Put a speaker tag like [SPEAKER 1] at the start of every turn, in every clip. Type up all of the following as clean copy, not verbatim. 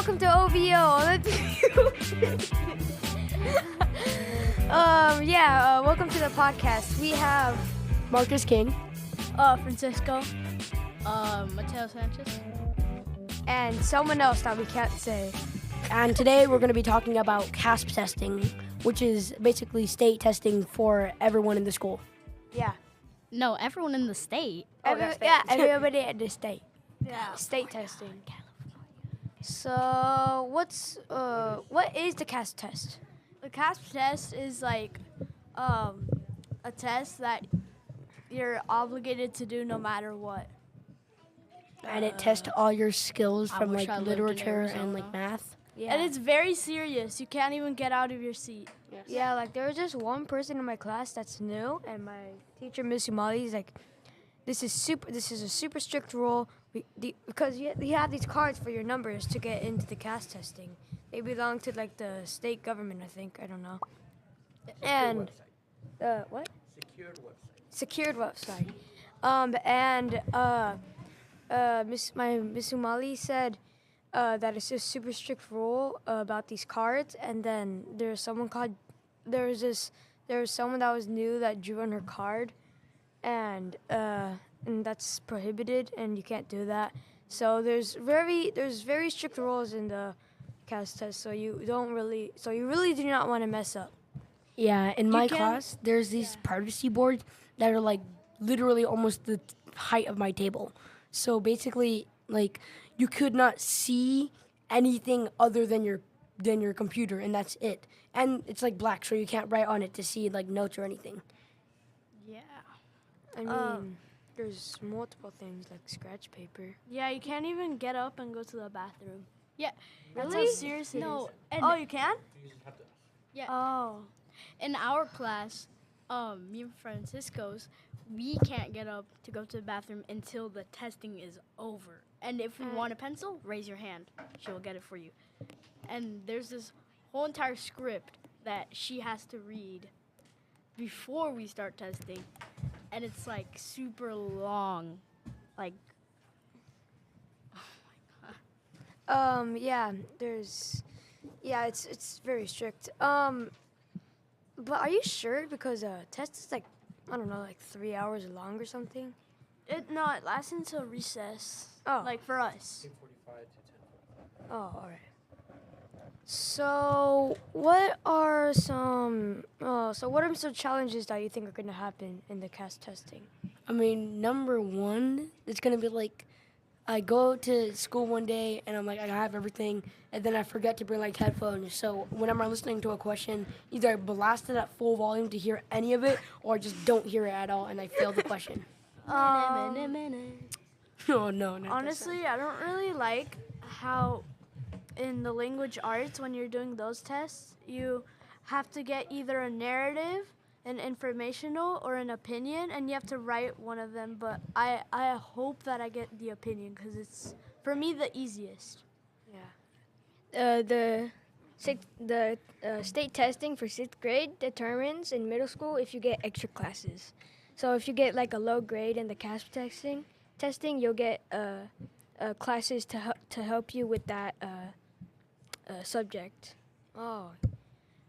[SPEAKER 1] welcome to OVO. Welcome to the podcast. We have
[SPEAKER 2] Marcus King.
[SPEAKER 3] Francisco. Mateo Sanchez.
[SPEAKER 1] and someone else that we can't say.
[SPEAKER 2] And today we're going to be talking about CASP testing, which is basically state testing for everyone in the school.
[SPEAKER 1] Yeah.
[SPEAKER 3] No, everyone in the state.
[SPEAKER 1] Everybody at the state.
[SPEAKER 3] Yeah.
[SPEAKER 1] State testing. So what is the CASP test?
[SPEAKER 3] The CASP test is like a test that you're obligated to do no matter what.
[SPEAKER 2] And it tests all your skills
[SPEAKER 3] I
[SPEAKER 2] from
[SPEAKER 3] wish I lived in
[SPEAKER 2] literature and
[SPEAKER 3] Arizona.
[SPEAKER 2] math.
[SPEAKER 1] Yeah.
[SPEAKER 3] And it's very serious. You can't even get out of your seat.
[SPEAKER 1] Yeah, like there was just one person in my class that's new, and my teacher, Miss Umali, is like, This is a super strict rule because you have these cards for your numbers to get into the CASP testing. They belong to like the state government, I think. I don't know. And what? Secured website. Miss Umali said that it's a super strict rule about these cards, and then there was someone that was new that drew on her card, and that's prohibited, and you can't do that. So there's very strict rules in the CASP test, so you really do not want to mess up.
[SPEAKER 2] Yeah, in my class, there's these privacy boards that are like literally almost the height of my table. So basically, like, you could not see anything other than your computer, and that's it. And it's like black, so you can't write on it to see like notes or anything.
[SPEAKER 3] Yeah.
[SPEAKER 1] I mean, there's multiple things like scratch paper.
[SPEAKER 3] Yeah, you can't even get up and go to the bathroom. Yeah. That's
[SPEAKER 1] Really?
[SPEAKER 3] how serious it is.
[SPEAKER 1] No.
[SPEAKER 3] Oh, you can? Yeah.
[SPEAKER 1] Oh.
[SPEAKER 3] In our class, me and Francisco's, we can't get up to go to the bathroom until the testing is over. And if you want a pencil, raise your hand. She will get it for you. And there's this whole entire script that she has to read before we start testing. And it's like super long. Like, oh my God.
[SPEAKER 1] It's very strict. But are you sure? Because test is like, I don't know, like 3 hours long or something.
[SPEAKER 3] It lasts until recess.
[SPEAKER 1] Oh.
[SPEAKER 3] Like for us.
[SPEAKER 4] 8:45 to 10:45.
[SPEAKER 1] Oh, all right. So what are some challenges that you think are going to happen in the CASP testing?
[SPEAKER 2] I mean, number one, it's gonna be like, I go to school one day and I'm like, I have everything, and then I forget to bring like headphones. So whenever I'm listening to a question, either I blast it at full volume to hear any of it, or I just don't hear it at all and I fail the question. Oh no!
[SPEAKER 3] Honestly, I don't really like how in the language arts, when you're doing those tests, you have to get either a narrative, an informational, or an opinion, and you have to write one of them. But I hope that I get the opinion because it's, for me, the easiest.
[SPEAKER 1] Yeah.
[SPEAKER 5] The state testing for 6th grade determines in middle school if you get extra classes. So if you get like a low grade in the CASP testing, you'll get classes to help you with that subject.
[SPEAKER 1] Oh.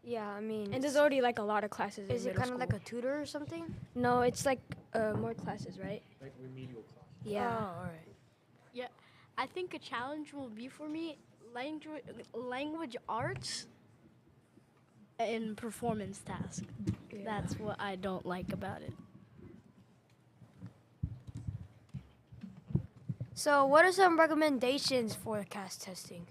[SPEAKER 1] Yeah, I mean.
[SPEAKER 5] And there's already like a lot of classes in
[SPEAKER 1] Is it
[SPEAKER 5] middle
[SPEAKER 1] kind of
[SPEAKER 5] school.
[SPEAKER 1] like a tutor or something?
[SPEAKER 5] No, it's like more classes, right?
[SPEAKER 4] Like remedial class.
[SPEAKER 1] Yeah.
[SPEAKER 5] Oh,
[SPEAKER 1] all right.
[SPEAKER 3] Yeah, I think a challenge will be for me language arts and performance task.
[SPEAKER 1] Yeah.
[SPEAKER 3] That's what I don't like about it.
[SPEAKER 1] So what are some recommendations for CASP testing?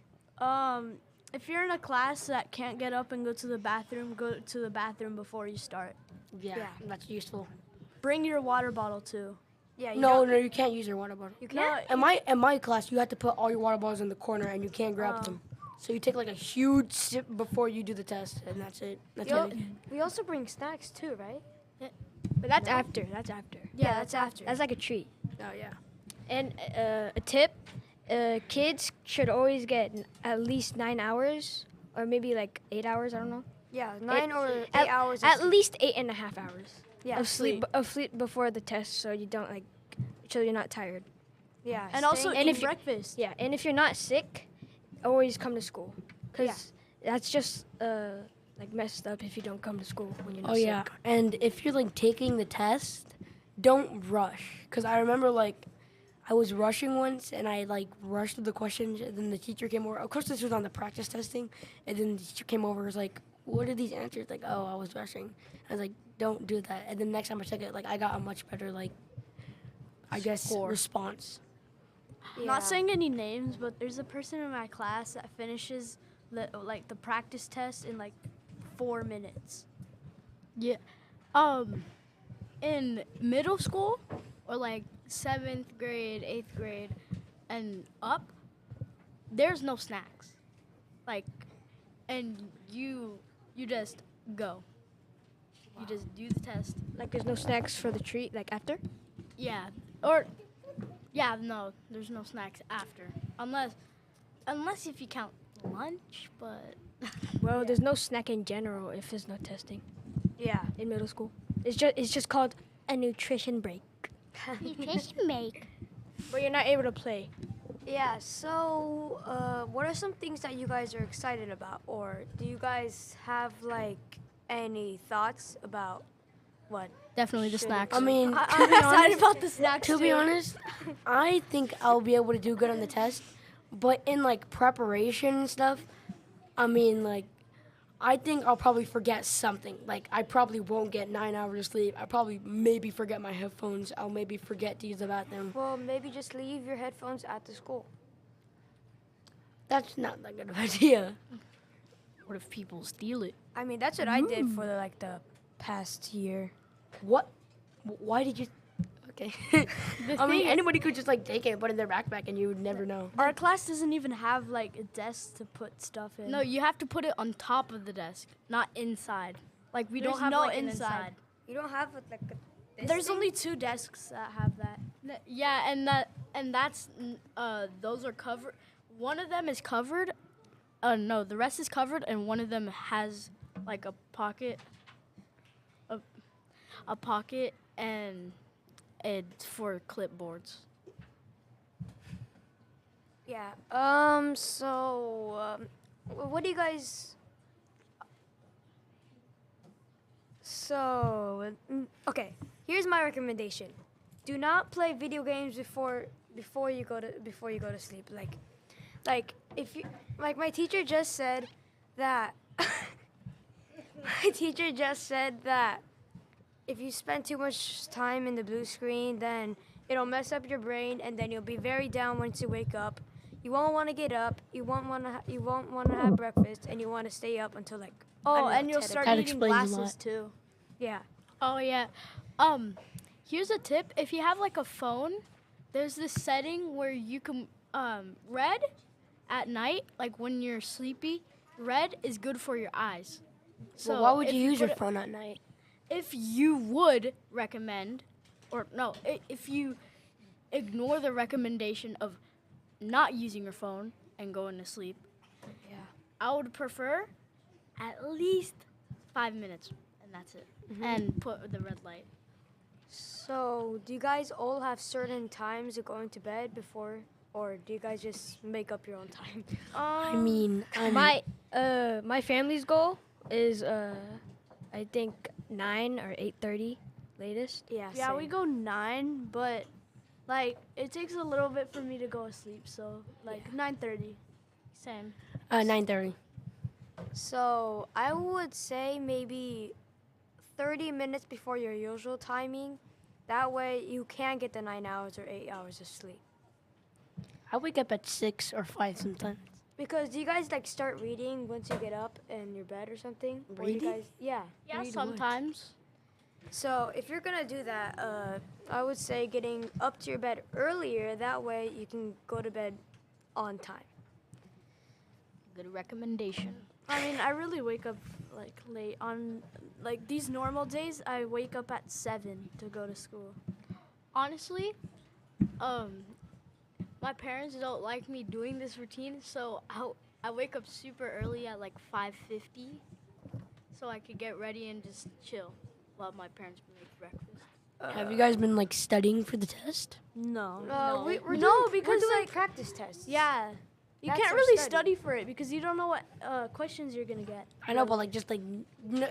[SPEAKER 3] If you're in a class that can't get up and go to the bathroom, go to the bathroom before you start.
[SPEAKER 2] Yeah, that's useful.
[SPEAKER 3] Bring your water bottle too.
[SPEAKER 1] Yeah.
[SPEAKER 2] No, you can't use your water bottle.
[SPEAKER 1] You can't?
[SPEAKER 2] In my class, you have to put all your water bottles in the corner and you can't grab them. So you take like a huge sip before you do the test, and that's it. That's it.
[SPEAKER 1] We also bring snacks too, right?
[SPEAKER 5] But that's after. That's after.
[SPEAKER 1] Yeah, that's after.
[SPEAKER 5] That's like a treat.
[SPEAKER 2] Oh yeah.
[SPEAKER 5] And a tip, kids should always get at least 9 hours, or maybe like 8 hours, I don't know.
[SPEAKER 1] Yeah, 9 or 8
[SPEAKER 5] at,
[SPEAKER 1] hours.
[SPEAKER 5] At least 8.5 hours
[SPEAKER 1] Yeah,
[SPEAKER 5] of sleep before the test, so you don't so you're not tired.
[SPEAKER 1] Yeah.
[SPEAKER 3] And also
[SPEAKER 5] And
[SPEAKER 3] eat
[SPEAKER 5] if you-
[SPEAKER 3] breakfast.
[SPEAKER 5] Yeah, and if you're not sick, always come to school, cause
[SPEAKER 1] Yeah.
[SPEAKER 5] that's just like messed up if you don't come to school when you're not
[SPEAKER 2] Oh
[SPEAKER 5] sick.
[SPEAKER 2] yeah, and if you're like taking the test, don't rush. Cause I remember like I was rushing once, and I like rushed through the questions, and then the teacher came over. Of course, this was on the practice testing, and then the teacher came over and was like, "What are these answers?" Like, "Oh, I was rushing." I was like, "Don't do that." And then next time I took it, like I got a much better like, I guess
[SPEAKER 3] Score.
[SPEAKER 2] response.
[SPEAKER 3] Not saying any names, but there's a person in my class that finishes the practice test in like 4 minutes. Yeah. In middle school or like 7th grade, 8th grade and up, there's no snacks. Like, and you just go. You just do the test.
[SPEAKER 5] Like there's no snacks for the treat like after.
[SPEAKER 3] Yeah. Or yeah, no, there's no snacks after. Unless if you count lunch, but
[SPEAKER 5] Well, there's no snack in general if there's no testing
[SPEAKER 1] Yeah.
[SPEAKER 5] in middle school. It's just called a nutrition break.
[SPEAKER 3] nutrition make.
[SPEAKER 5] But you're not able to play.
[SPEAKER 1] Yeah, so what are some things that you guys are excited about? Or do you guys have like any thoughts about what?
[SPEAKER 3] Definitely the snacks.
[SPEAKER 2] I mean,
[SPEAKER 1] I'm excited about the snacks
[SPEAKER 2] to be
[SPEAKER 1] too.
[SPEAKER 2] honest, I think I'll be able to do good on the test, but in like preparation and stuff, I mean like I think I'll probably forget something. Like I probably won't get 9 hours of sleep. I probably maybe forget my headphones. I'll maybe forget to use the bathroom.
[SPEAKER 1] Well, maybe just leave your headphones at the school.
[SPEAKER 2] That's not that good of an idea.
[SPEAKER 3] What if people steal it?
[SPEAKER 1] I mean, that's what I did for the past year.
[SPEAKER 2] What? Why did you? Okay. I mean, anybody could just like take it and put it in their backpack, and you would never know.
[SPEAKER 6] Our class doesn't even have like a desk to put stuff in.
[SPEAKER 3] No, you have to put it on top of the desk, not inside. Like we
[SPEAKER 6] There's
[SPEAKER 3] don't have
[SPEAKER 6] no
[SPEAKER 3] like an
[SPEAKER 6] inside.
[SPEAKER 1] You don't have like a.
[SPEAKER 6] There's only 2 desks that have that.
[SPEAKER 3] Yeah, and that's those are covered. One of them is covered. No, the rest is covered, and one of them has like a pocket. A pocket, and it's for clipboards.
[SPEAKER 1] Yeah. So, what do you guys? So, okay. Here's my recommendation: do not play video games before you go to sleep. Like if you my teacher just said that. My teacher just said that if you spend too much time in the blue screen, then it'll mess up your brain, and then you'll be very down once you wake up. You won't want to get up. You won't want to have breakfast, and you want to stay up until like. I don't
[SPEAKER 6] Oh,
[SPEAKER 1] know,
[SPEAKER 6] and you'll
[SPEAKER 1] 10
[SPEAKER 6] start
[SPEAKER 2] That
[SPEAKER 6] eating
[SPEAKER 2] explains a
[SPEAKER 6] glasses
[SPEAKER 2] lot.
[SPEAKER 6] too.
[SPEAKER 1] Yeah.
[SPEAKER 3] Oh yeah. Here's a tip: if you have like a phone, there's this setting where you can red at night, like when you're sleepy. Red is good for your eyes. So
[SPEAKER 2] So why would
[SPEAKER 3] if
[SPEAKER 2] you use
[SPEAKER 3] put
[SPEAKER 2] your
[SPEAKER 3] it-
[SPEAKER 2] phone at night?
[SPEAKER 3] If you would recommend, or no, if you ignore the recommendation of not using your phone and going to sleep,
[SPEAKER 1] Yeah.
[SPEAKER 3] I would prefer at least 5 minutes, and that's it. And put the red light.
[SPEAKER 1] So, do you guys all have certain times of going to bed before, or do you guys just make up your own time?
[SPEAKER 2] I mean,
[SPEAKER 5] My family's goal is I think 9 or 8:30 latest.
[SPEAKER 1] Yeah.
[SPEAKER 6] Yeah, we
[SPEAKER 1] same.
[SPEAKER 6] go 9, but like it takes a little bit for me to go to sleep. So like 9:30.
[SPEAKER 3] Same.
[SPEAKER 2] 9:30.
[SPEAKER 1] So I would say maybe 30 minutes before your usual timing. That way you can get the 9 hours or 8 hours of sleep.
[SPEAKER 2] I wake up at 6 or 5 sometimes.
[SPEAKER 1] Because do you guys like start reading once you get up in your bed or something? Or you
[SPEAKER 2] Reading?
[SPEAKER 1] guys, yeah.
[SPEAKER 3] Yeah,
[SPEAKER 2] Read what?
[SPEAKER 3] sometimes.
[SPEAKER 1] So if you're gonna do that, I would say getting up to your bed earlier. That way you can go to bed on time.
[SPEAKER 3] Good recommendation.
[SPEAKER 6] I mean, I really wake up like late on like these normal days. I wake up at 7 to go to school.
[SPEAKER 3] Honestly, my parents don't like me doing this routine, so I wake up super early at like 5:50, so I could get ready and just chill while my parents make breakfast.
[SPEAKER 2] Have you guys been like studying for the test?
[SPEAKER 6] No.
[SPEAKER 1] We're
[SPEAKER 6] No,
[SPEAKER 1] doing,
[SPEAKER 6] because,
[SPEAKER 1] we're doing
[SPEAKER 6] like-
[SPEAKER 1] practice tests.
[SPEAKER 6] Yeah. You
[SPEAKER 1] That's
[SPEAKER 6] can't
[SPEAKER 1] our
[SPEAKER 6] really
[SPEAKER 1] study.
[SPEAKER 6] study for it because you don't know what questions you're gonna get.
[SPEAKER 2] I know, but like just like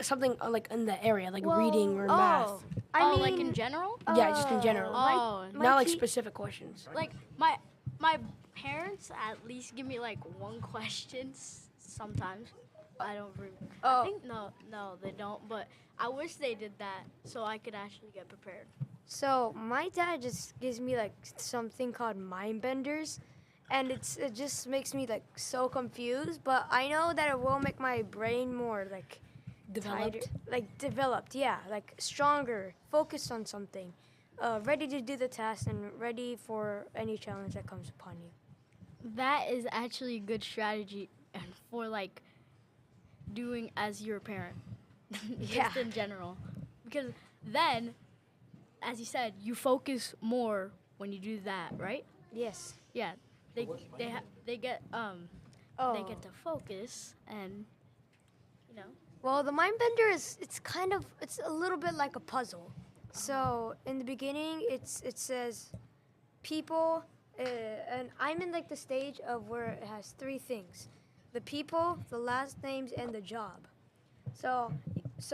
[SPEAKER 2] something like in the area, like
[SPEAKER 1] Well,
[SPEAKER 2] reading or math.
[SPEAKER 1] I mean,
[SPEAKER 3] like in general?
[SPEAKER 2] Yeah, just in general.
[SPEAKER 3] Oh,
[SPEAKER 1] my
[SPEAKER 2] Not like
[SPEAKER 1] te-
[SPEAKER 2] specific questions.
[SPEAKER 3] like my parents at least give me like one question sometimes. I don't remember.
[SPEAKER 1] Oh.
[SPEAKER 3] I think no, they don't. But I wish they did that so I could actually get prepared.
[SPEAKER 1] So my dad just gives me like something called mind benders, and it just makes me like so confused. But I know that it will make my brain more like tighter, like developed. Yeah, like stronger, focused on something, ready to do the test and ready for any challenge that comes upon you.
[SPEAKER 3] That is actually a good strategy and for like doing as your parent.
[SPEAKER 1] Yeah.
[SPEAKER 3] Just in general. Because then, as you said, you focus more when you do that, right?
[SPEAKER 1] Yes.
[SPEAKER 3] Yeah. They get they get
[SPEAKER 1] Oh.
[SPEAKER 3] to focus and you know.
[SPEAKER 1] Well, the mind bender is it's a little bit like a puzzle. So in the beginning, it says people, and I'm in like the stage of where it has three things: the people, the last names, and the job. So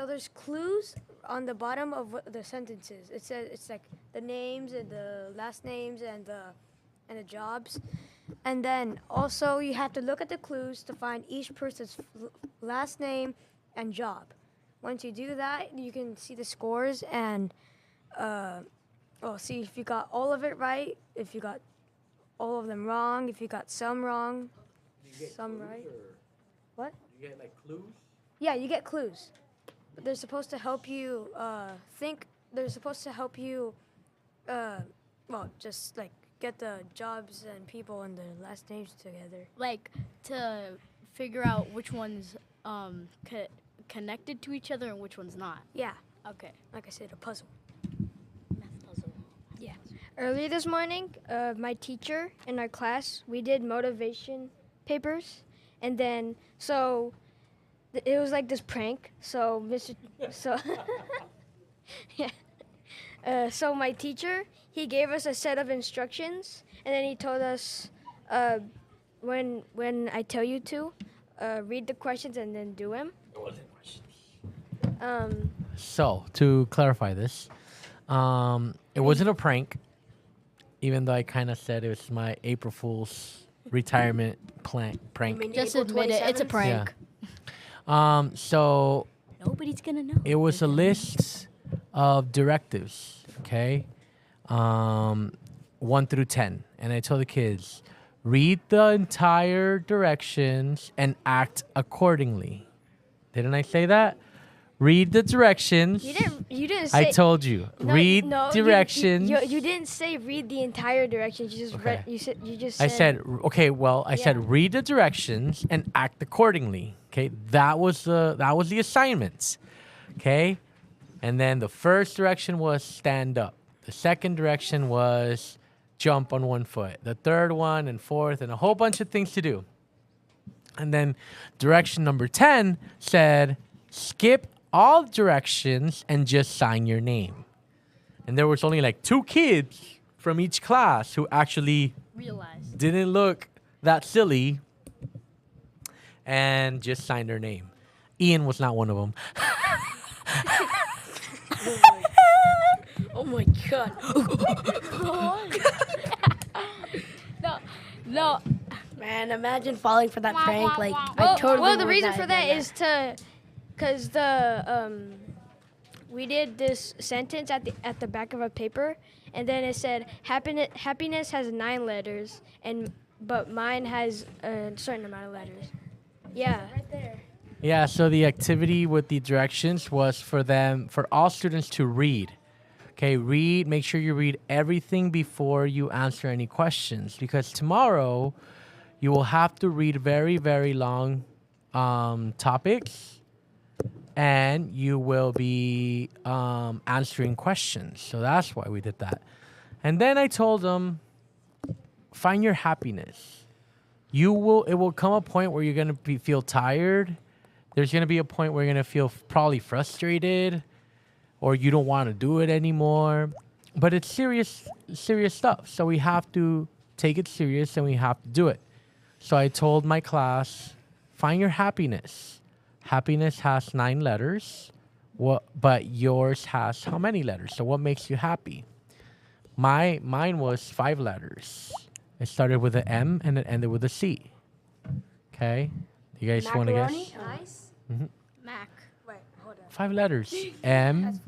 [SPEAKER 1] there's clues on the bottom of the sentences. It says it's like the names and the last names and the jobs. And then also you have to look at the clues to find each person's last name and job. Once you do that, you can see the scores and see if you got all of it right, if you got all of them wrong, if you got some wrong, some right. What?
[SPEAKER 4] You get like clues?
[SPEAKER 1] Yeah, you get clues. But they're supposed to help you think. They're supposed to help you, just like get the jobs and people and the last names together.
[SPEAKER 3] Like to figure out which one's connected to each other and which one's not.
[SPEAKER 1] Yeah,
[SPEAKER 3] Okay.
[SPEAKER 1] like I said, a puzzle.
[SPEAKER 3] Math puzzle.
[SPEAKER 5] Earlier this morning, my teacher in our class, we did motivation papers, and then it was like this prank. So yeah. So my teacher, he gave us a set of instructions, and then he told us, when I tell you to, read the questions and then do them.
[SPEAKER 7] So, to clarify this, it wasn't a prank, even though I kind of said it was my April Fool's retirement prank.
[SPEAKER 2] mean
[SPEAKER 3] Just
[SPEAKER 2] April
[SPEAKER 3] admit it. It's a
[SPEAKER 2] 27th?
[SPEAKER 3] prank.
[SPEAKER 7] So
[SPEAKER 3] Nobody's gonna know.
[SPEAKER 7] it was a list of directives, okay? 1 through 10. And I told the kids, read the entire directions and act accordingly. Didn't I say that? Read the directions.
[SPEAKER 5] You didn't say.
[SPEAKER 7] I told you.
[SPEAKER 5] No,
[SPEAKER 7] read
[SPEAKER 5] no,
[SPEAKER 7] directions.
[SPEAKER 5] You didn't say read the entire directions. You just
[SPEAKER 7] Okay.
[SPEAKER 5] read. You just.
[SPEAKER 7] I said, okay, well, I said read the directions and act accordingly. Okay, that was the assignment. Okay, and then the first direction was stand up. The second direction was jump on one foot. The third one and fourth and a whole bunch of things to do. And then direction number 10 said skip all directions and just sign your name. And there was only like 2 kids from each class who actually
[SPEAKER 3] Realize.
[SPEAKER 7] didn't look that silly and just signed their name. Ian was not one of them.
[SPEAKER 2] Oh my god.
[SPEAKER 3] No.
[SPEAKER 2] Man, imagine falling for that prank. Like, I
[SPEAKER 5] Well,
[SPEAKER 2] totally
[SPEAKER 5] well, the
[SPEAKER 2] would
[SPEAKER 5] reason
[SPEAKER 2] not
[SPEAKER 5] for
[SPEAKER 2] have
[SPEAKER 5] that
[SPEAKER 2] done
[SPEAKER 5] is because we did this sentence at the back of a paper, and then it said happiness has 9 letters, but mine has a certain amount of letters. Yeah.
[SPEAKER 6] Right there.
[SPEAKER 7] Yeah, so the activity with the directions was for all students to read. Okay, read, make sure you read everything before you answer any questions, because tomorrow you will have to read very, very long topics, and you will be answering questions. So that's why we did that. And then I told them, find your happiness. It will come a point where you're going to feel tired. There's going to be a point where you're going to feel probably frustrated, or you don't want to do it anymore. But it's serious stuff. So we have to take it serious and we have to do it. So I told my class, find your happiness. Happiness has 9 letters. But yours has how many letters? So what makes you happy? Mine was 5 letters. It started with an M and it ended with a C. Okay? You guys want to guess?
[SPEAKER 1] Nice.
[SPEAKER 3] Mac.
[SPEAKER 1] Wait, hold on.
[SPEAKER 7] 5 letters. M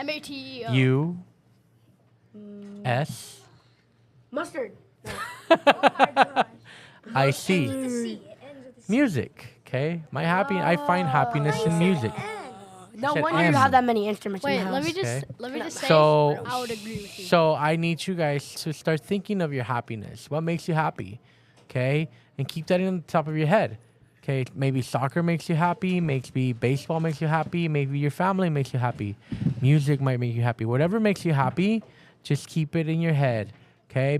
[SPEAKER 3] MATE.
[SPEAKER 7] U S
[SPEAKER 2] Mustard.
[SPEAKER 7] I C. Music. Okay? I find happiness in music.
[SPEAKER 2] No
[SPEAKER 7] said
[SPEAKER 2] wonder you
[SPEAKER 7] M.
[SPEAKER 2] have that many instruments in
[SPEAKER 3] Wait,
[SPEAKER 2] your house.
[SPEAKER 3] let me just say.
[SPEAKER 7] So
[SPEAKER 3] I would agree with you.
[SPEAKER 7] So I need you guys to start thinking of your happiness. What makes you happy? Okay? And keep that in the top of your head. Okay? Maybe soccer makes you happy, maybe baseball makes you happy, maybe your family makes you happy. Music might make you happy. Whatever makes you happy, just keep it in your head. Okay?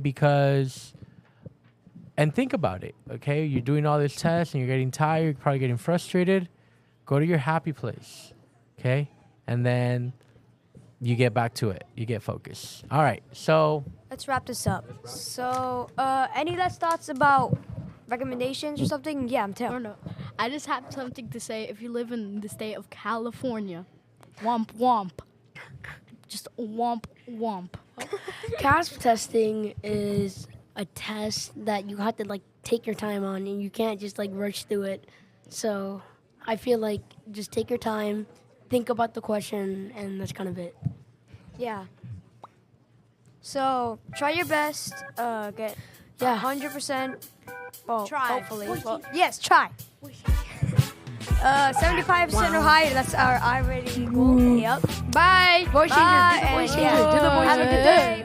[SPEAKER 7] And think about it. Okay? You're doing all this tests and you're getting tired, you're probably getting frustrated. Go to your happy place. Okay? And then you get back to it. You get focused. All right. So
[SPEAKER 1] Let's wrap this up. So, any last thoughts about recommendations or something? Yeah, I'm
[SPEAKER 3] I
[SPEAKER 1] telling.
[SPEAKER 3] don't know. I just have something to say. If you live in the state of California, womp womp. Just womp womp.
[SPEAKER 2] CASP testing is a test that you have to like take your time on, and you can't just like rush through it. So I feel like just take your time, think about the question, and that's kind of it.
[SPEAKER 1] Yeah. So try your best. Get 100%. Well,
[SPEAKER 6] Try.
[SPEAKER 1] hopefully. Well, yes, try. 75% or higher. That's our I rating goal. Yep.
[SPEAKER 5] Bye.
[SPEAKER 1] Voice changer.
[SPEAKER 2] Bye,
[SPEAKER 1] Do the
[SPEAKER 2] and
[SPEAKER 1] voice
[SPEAKER 2] yeah,
[SPEAKER 1] changer.
[SPEAKER 2] do the voice
[SPEAKER 1] Have a
[SPEAKER 2] changer.
[SPEAKER 1] good day.